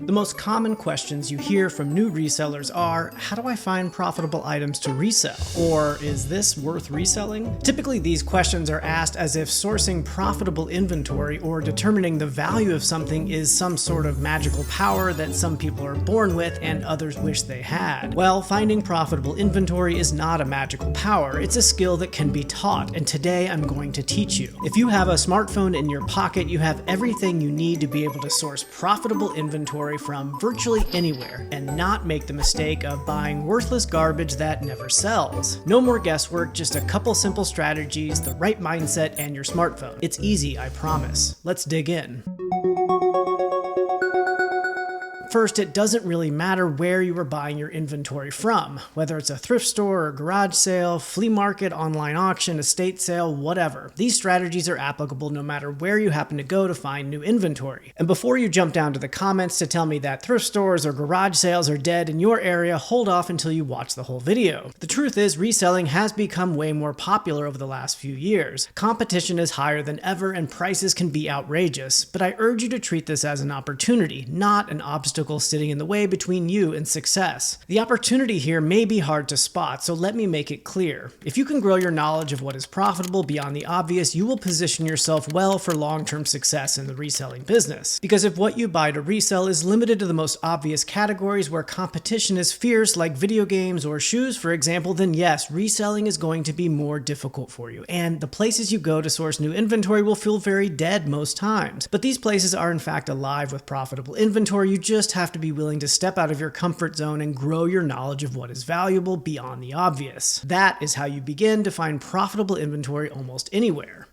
The most common questions you hear from new resellers are, how do I find profitable items to resell? Or, is this worth reselling? Typically, these questions are asked as if sourcing profitable inventory or determining the value of something is some sort of magical power that some people are born with and others wish they had. Well, finding profitable inventory is not a magical power, it's a skill that can be taught, and today I'm going to teach you. If you have a smartphone in your pocket, you have everything you need to be able to source profitable inventory from virtually anywhere and not make the mistake of buying worthless garbage that never sells. No more guesswork, just a couple simple strategies, the right mindset, and your smartphone. It's easy, I promise. Let's dig in. First, it doesn't really matter where you are buying your inventory from, whether it's a thrift store or garage sale, flea market, online auction, estate sale, whatever. These strategies are applicable no matter where you happen to go to find new inventory. And before you jump down to the comments to tell me that thrift stores or garage sales are dead in your area, hold off until you watch the whole video. The truth is, reselling has become way more popular over the last few years. Competition is higher than ever and prices can be outrageous, but I urge you to treat this as an opportunity, not an obstacle sitting in the way between you and success. The opportunity here may be hard to spot, so let me make it clear. If you can grow your knowledge of what is profitable beyond the obvious, you will position yourself well for long-term success in the reselling business. Because if what you buy to resell is limited to the most obvious categories where competition is fierce, like video games or shoes, for example, then yes, reselling is going to be more difficult for you. And the places you go to source new inventory will feel very dead most times. But these places are in fact alive with profitable inventory. You just have to be willing to step out of your comfort zone and grow your knowledge of what is valuable beyond the obvious. That is how you begin to find profitable inventory almost anywhere.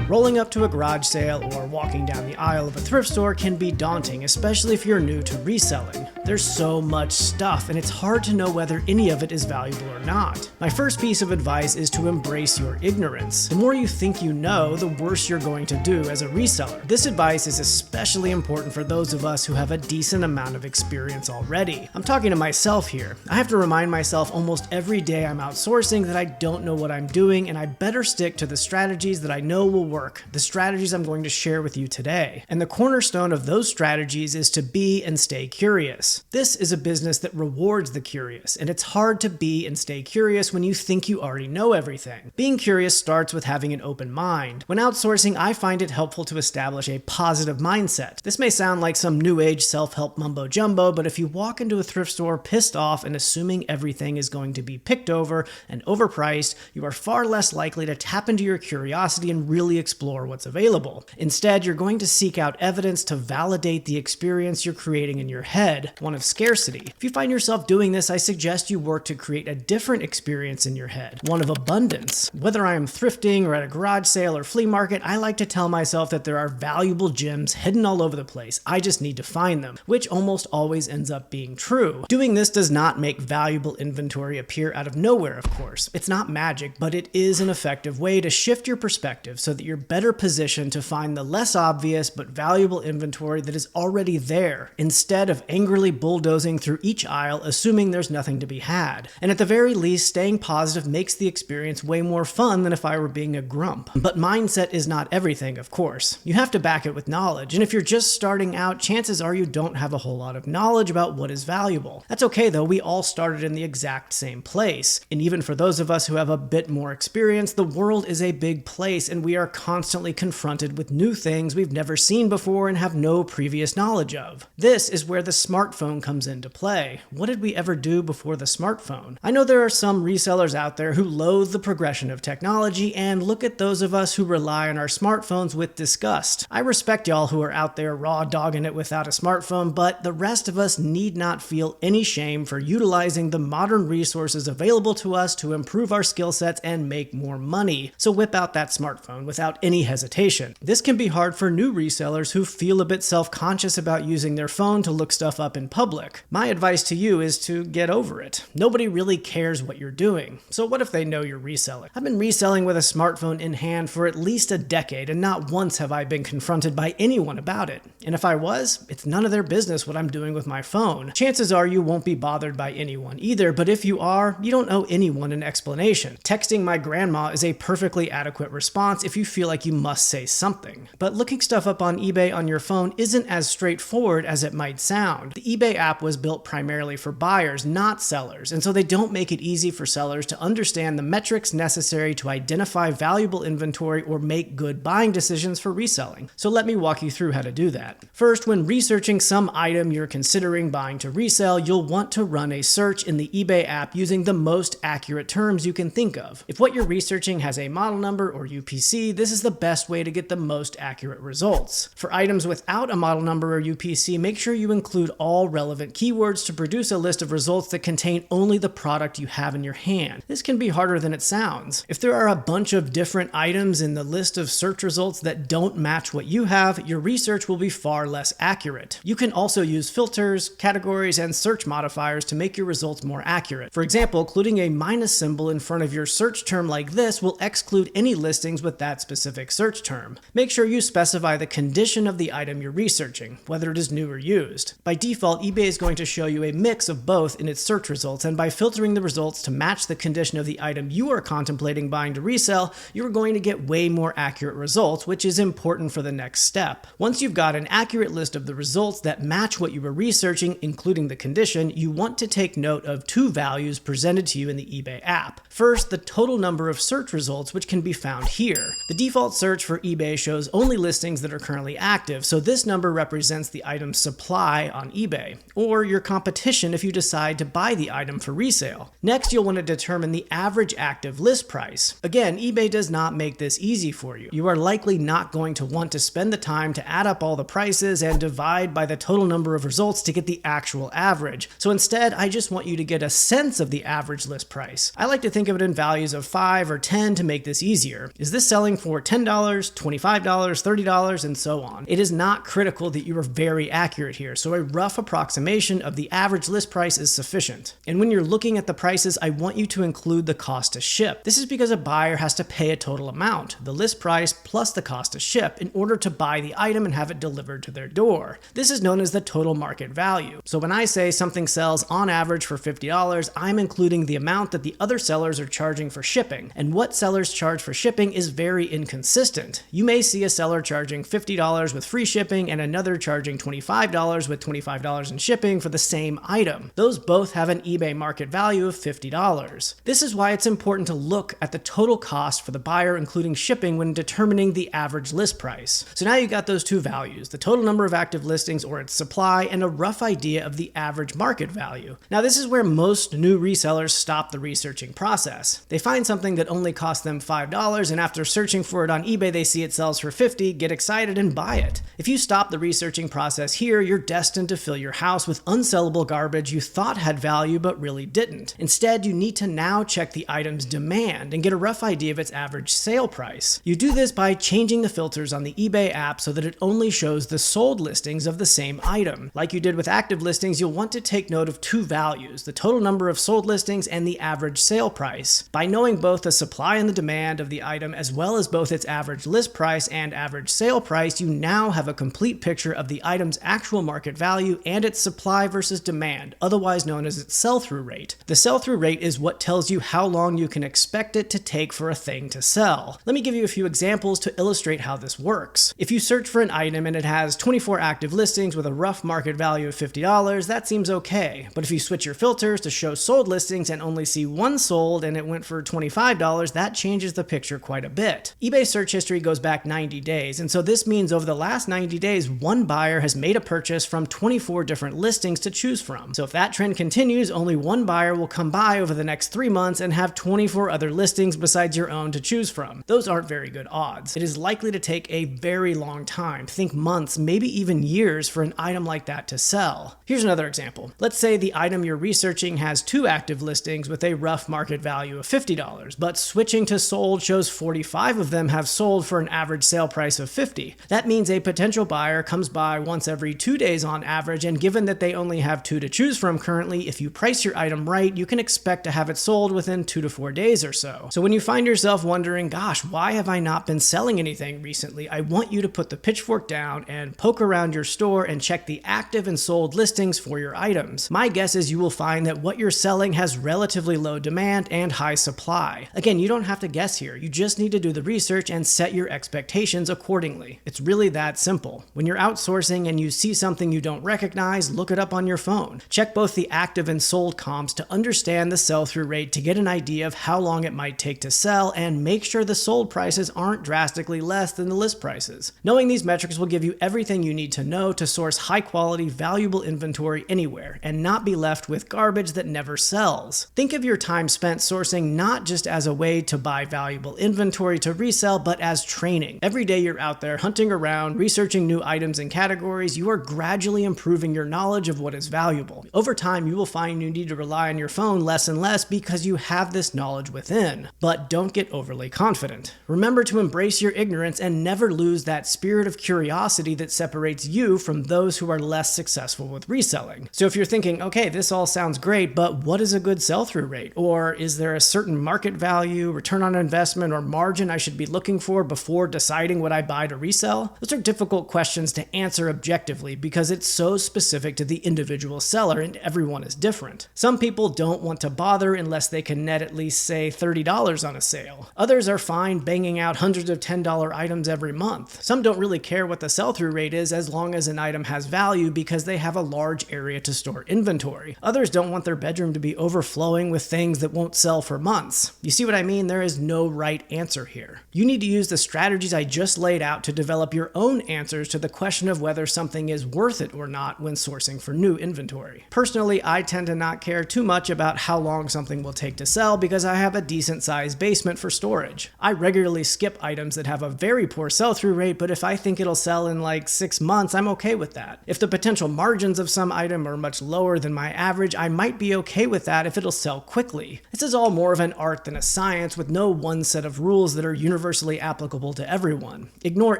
Rolling up to a garage sale or walking down the aisle of a thrift store can be daunting, especially if you're new to reselling. There's so much stuff, and it's hard to know whether any of it is valuable or not. My first piece of advice is to embrace your ignorance. The more you think you know, the worse you're going to do as a reseller. This advice is especially important for those of us who have a decent amount of experience already. I'm talking to myself here. I have to remind myself almost every day I'm outsourcing that I don't know what I'm doing, and I better stick to the strategies that I know will work. The strategies I'm going to share with you today. And the cornerstone of those strategies is to be and stay curious. This is a business that rewards the curious, and it's hard to be and stay curious when you think you already know everything. Being curious starts with having an open mind. When outsourcing, I find it helpful to establish a positive mindset. This may sound like some new age self-help mumbo jumbo, but if you walk into a thrift store pissed off and assuming everything is going to be picked over and overpriced, you are far less likely to tap into your curiosity and really explore what's available. Instead, you're going to seek out evidence to validate the experience you're creating in your head, one of scarcity. If you find yourself doing this, I suggest you work to create a different experience in your head, one of abundance. Whether I am thrifting or at a garage sale or flea market, I like to tell myself that there are valuable gems hidden all over the place. I just need to find them, which almost always ends up being true. Doing this does not make valuable inventory appear out of nowhere, of course. It's not magic, but it is an effective way to shift your perspective so that you're better positioned to find the less obvious but valuable inventory that is already there, instead of angrily bulldozing through each aisle assuming there's nothing to be had. And at the very least, staying positive makes the experience way more fun than if I were being a grump. But mindset is not everything, of course. You have to back it with knowledge, and if you're just starting out, chances are you don't have a whole lot of knowledge about what is valuable. That's okay though, we all started in the exact same place. And even for those of us who have a bit more experience, the world is a big place and we are constantly confronted with new things we've never seen before and have no previous knowledge of. This is where the smartphone comes into play. What did we ever do before the smartphone? I know there are some resellers out there who loathe the progression of technology and look at those of us who rely on our smartphones with disgust. I respect y'all who are out there raw dogging it without a smartphone, but the rest of us need not feel any shame for utilizing the modern resources available to us to improve our skill sets and make more money. So whip out that smartphone without any hesitation. This can be hard for new resellers who feel a bit self-conscious about using their phone to look stuff up in public. My advice to you is to get over it. Nobody really cares what you're doing. So what if they know you're reselling? I've been reselling with a smartphone in hand for at least a decade, and not once have I been confronted by anyone about it. And if I was, it's none of their business what I'm doing with my phone. Chances are you won't be bothered by anyone either, but if you are, you don't owe anyone an explanation. Texting my grandma is a perfectly adequate response if you feel feel like you must say something. But looking stuff up on eBay on your phone isn't as straightforward as it might sound. The eBay app was built primarily for buyers, not sellers, and so they don't make it easy for sellers to understand the metrics necessary to identify valuable inventory or make good buying decisions for reselling. So let me walk you through how to do that. First, when researching some item you're considering buying to resell, you'll want to run a search in the eBay app using the most accurate terms you can think of. If what you're researching has a model number or UPC, this is the best way to get the most accurate results. For items without a model number or UPC, make sure you include all relevant keywords to produce a list of results that contain only the product you have in your hand. This can be harder than it sounds. If there are a bunch of different items in the list of search results that don't match what you have, your research will be far less accurate. You can also use filters, categories, and search modifiers to make your results more accurate. For example, including a minus symbol in front of your search term like this will exclude any listings with that specific search term. Make sure you specify the condition of the item you're researching, whether it is new or used. By default, eBay is going to show you a mix of both in its search results, and by filtering the results to match the condition of the item you are contemplating buying to resell, you're going to get way more accurate results, which is important for the next step. Once you've got an accurate list of the results that match what you were researching, including the condition, you want to take note of two values presented to you in the eBay app. First, the total number of search results, which can be found here. The default search for eBay shows only listings that are currently active, so this number represents the item's supply on eBay, or your competition if you decide to buy the item for resale. Next, you'll want to determine the average active list price. Again, eBay does not make this easy for you. You are likely not going to want to spend the time to add up all the prices and divide by the total number of results to get the actual average. So instead, I just want you to get a sense of the average list price. I like to think of it in values of 5 or 10 to make this easier. Is this selling for $10, $25, $30, and so on? It is not critical that you are very accurate here, so a rough approximation of the average list price is sufficient. And when you're looking at the prices, I want you to include the cost to ship. This is because a buyer has to pay a total amount, the list price plus the cost to ship, in order to buy the item and have it delivered to their door. This is known as the total market value. So when I say something sells on average for $50, I'm including the amount that the other sellers are charging for shipping. And what sellers charge for shipping is very inconsistent. You may see a seller charging $50 with free shipping and another charging $25 with $25 in shipping for the same item. Those both have an eBay market value of $50. This is why it's important to look at the total cost for the buyer, including shipping, when determining the average list price. So now you got those two values, the total number of active listings or its supply, and a rough idea of the average market value. Now this is where most new resellers stop the researching process. They find something that only costs them $5, and after searching for it on eBay, they see it sells for $50, get excited, and buy it. If you stop the researching process here, you're destined to fill your house with unsellable garbage you thought had value but really didn't. Instead, you need to now check the item's demand and get a rough idea of its average sale price. You do this by changing the filters on the eBay app so that it only shows the sold listings of the same item. Like you did with active listings, you'll want to take note of two values, the total number of sold listings and the average sale price. By knowing both the supply and the demand of the item, as well as both its average list price and average sale price, you now have a complete picture of the item's actual market value and its supply versus demand, otherwise known as its sell-through rate. The sell-through rate is what tells you how long you can expect it to take for a thing to sell. Let me give you a few examples to illustrate how this works. If you search for an item and it has 24 active listings with a rough market value of $50, that seems okay. But if you switch your filters to show sold listings and only see one sold and it went for $25, that changes the picture quite a bit. eBay search history goes back 90 days, and so this means over the last 90 days, one buyer has made a purchase from 24 different listings to choose from. So if that trend continues, only one buyer will come by over the next 3 months and have 24 other listings besides your own to choose from. Those aren't very good odds. It is likely to take a very long time, think months, maybe even years, for an item like that to sell. Here's another example. Let's say the item you're researching has 2 active listings with a rough market value of $50, but switching to sold shows 45 of them have sold for an average sale price of $50. That means a potential buyer comes by once every 2 days on average, and given that they only have 2 to choose from currently, if you price your item right, you can expect to have it sold within 2 to 4 days or so. So when you find yourself wondering, gosh, why have I not been selling anything recently? I want you to put the pitchfork down and poke around your store and check the active and sold listings for your items. My guess is you will find that what you're selling has relatively low demand and high supply. Again, you don't have to guess here. You just need to do the research research and set your expectations accordingly. It's really that simple. When you're outsourcing and you see something you don't recognize, look it up on your phone. Check both the active and sold comps to understand the sell-through rate to get an idea of how long it might take to sell, and make sure the sold prices aren't drastically less than the list prices. Knowing these metrics will give you everything you need to know to source high-quality, valuable inventory anywhere and not be left with garbage that never sells. Think of your time spent sourcing not just as a way to buy valuable inventory to resell, but as training. Every day you're out there hunting around, researching new items and categories, you are gradually improving your knowledge of what is valuable. Over time, you will find you need to rely on your phone less and less because you have this knowledge within. But don't get overly confident. Remember to embrace your ignorance and never lose that spirit of curiosity that separates you from those who are less successful with reselling. So if you're thinking, okay, this all sounds great, but what is a good sell-through rate? Or is there a certain market value, return on investment, or margin I should be looking for before deciding what I buy to resell? Those are difficult questions to answer objectively because it's so specific to the individual seller and everyone is different. Some people don't want to bother unless they can net at least, say, $30 on a sale. Others are fine banging out hundreds of $10 items every month. Some don't really care what the sell-through rate is as long as an item has value because they have a large area to store inventory. Others don't want their bedroom to be overflowing with things that won't sell for months. You see what I mean? There is no right answer here. You need to use the strategies I just laid out to develop your own answers to the question of whether something is worth it or not when sourcing for new inventory. Personally, I tend to not care too much about how long something will take to sell because I have a decent sized basement for storage. I regularly skip items that have a very poor sell-through rate, but if I think it'll sell in like 6 months, I'm okay with that. If the potential margins of some item are much lower than my average, I might be okay with that if it'll sell quickly. This is all more of an art than a science with no one set of rules that are universally applicable to everyone. Ignore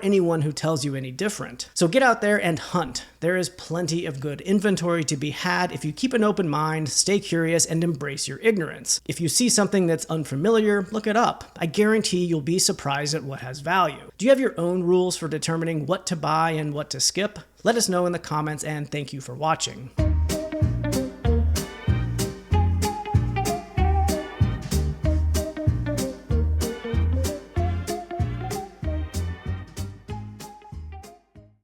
anyone who tells you any different. So get out there and hunt. There is plenty of good inventory to be had if you keep an open mind, stay curious, and embrace your ignorance. If you see something that's unfamiliar, look it up. I guarantee you'll be surprised at what has value. Do you have your own rules for determining what to buy and what to skip? Let us know in the comments, and thank you for watching.